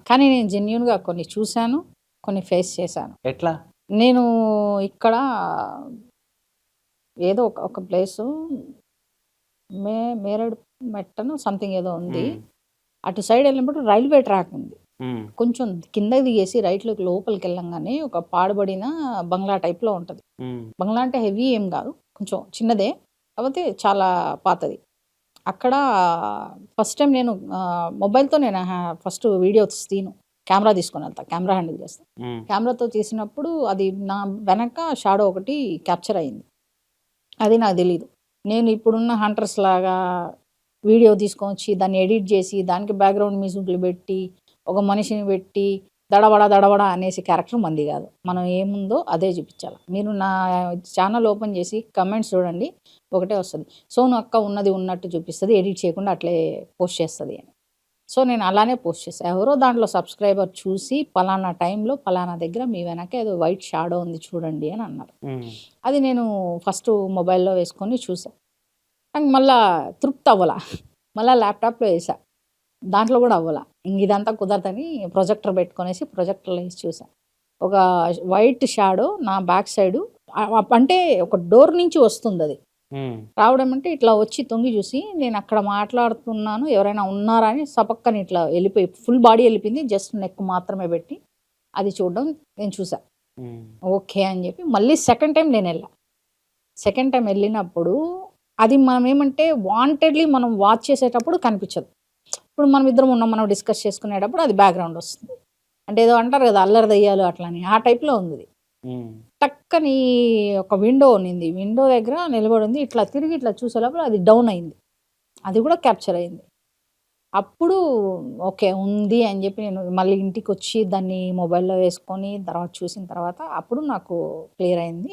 కానీ నేను జెన్యూన్‌గా కొన్ని చూసాను. కొన్ని ఫేస్ చేశాను. ఎట్లా? నేను ఇక్కడ ఏదో ఒక ప్లేసు మే మేరడు మెట్టనో సంథింగ్ ఏదో ఉంది. హ్మ్. అటు సైడ్ ఎళ్ళినప్పుడు రైల్వే ట్రాక్ ఉంది. హ్మ్. కొంచెం కిందకి దిగేసి రైట్‌లోకి లోపలికెళ్ళంగానే ఒక పాడుబడిన బంగ్లా టైప్‌లో ఉంటది. హ్మ్. బంగ్లా అంటే హెవీ ఏం గాదు. కొంచెం చిన్నదే. కాపోతే చాలా పాతది. అక్కడ ఫస్ట్ టైమ్ నేను మొబైల్‌తో నేను ఫస్ట్ వీడియోస్ తీయను. కెమెరా తీసుకొనెళ్తా. కెమెరా హ్యాండిల్ చేస్తా. హ్మ్. కెమెరాతో తీసినప్పుడు అది నా వెనక షాడో ఒకటి క్యాప్చర్ అయింది. అది నాకు తెలీదు. నేను ఇప్పుడున్న హంటర్స్ లాగా వీడియో తీసుకొనొచ్చి దాన్ని ఎడిట్ చేసి దానికి బ్యాక్‌గ్రౌండ్ మ్యూజిక్‌లు పెట్టి, ఒక మనిషిని పెట్టి దడబడ దడబడ అనేసి క్యారెక్టర్ మనది కాదు. మనం ఏముందో అదే చూపించాల. మీరు నా ఛానల్ ఓపెన్ చేసి కమెంట్స్ చూడండి. ఒకటే వస్తది. సోను అక్క ఉన్నది ఉన్నట్టు చూపిస్తది. ఎడిట్ చేయకుండా అట్లే పోస్ట్ చేస్తది అని. సో, నేను అలానే పోస్ట్ చేశా. ఎవరో దాంట్లో సబ్‌స్క్రైబర్ చూసి పలానా టైంలో పలానా దగ్గర మీ వెనక ఏదో వైట్ షాడో ఉంది చూడండి అని అన్నారు. హ్మ్. అది నేను ఫస్టు మొబైల్‌లో వేసుకొని చూసా. కానీ మళ్ళా తృప్తి అవ్వల. మళ్ళా ల్యాప్‌టాప్‌లో ఏసా. దాంట్లో గూడా అవ్వల. ఇంగ ఇదంతా కుదరదని ప్రొజెక్టర్ పెట్టుకొనేసి ప్రొజెక్టర్‌లో ఏసి చూసా. ఒక వైట్ షాడో నా బ్యాక్ సైడు అంటే ఒక డోర్ నుంచి వస్తుందది. హ్మ్. రావడం అంటే ఇట్లా వచ్చి తొంగి చూసి నేనక్కడ మాట్లాడుతున్నాను. ఎవరైనా ఉన్నారా అని సపక్కన ఇట్లా ఎళ్ళిపోయి ఫుల్ బాడీ ఎళ్ళిపోయింది. జస్ట్ నెక్ మాత్రమే పెట్టి అది చూడడం నేను చూసా. హ్మ్. ఓకే. అని చెప్పి మళ్ళీ సెకండ్ టైమ్ నేనెళ్ళా. సెకండ్ టైమ్ ఎళ్ళినప్పుడు అది మనమేమంటే వాంటెడ్‌లీ మనం వాచ్ చేసేటప్పుడు కనిపించదు. ఇప్పుడు మనమిద్దరం ఉన్నాం. మనం డిస్కస్ చేసుకునేటప్పుడు అది బ్యాక్‌గ్రౌండ్ వస్తుంది. అంటే ఏదో అంటారు కదా! అల్లరి దెయ్యాలు అట్లని. ఆ టైప్‌లో ఉందది. హ్మ్. టక్కని ఒక విండో ఉన్నింది. విండో దగ్గర నిలబడుంది. ఇట్లా తిరిగి ఇట్లా చూసే లోపల అది డౌన్ అయింది. అది కూడా క్యాప్చర్ అయింది. అప్పుడు ఓకే. ఉంది అని చెప్పి నేను మళ్ళీ ఇంటికొచ్చి దాన్ని మొబైల్‌లో వేసుకొని తర్వాత చూసిన తర్వాత అప్పుడు నాకు క్లియర్ అయింది.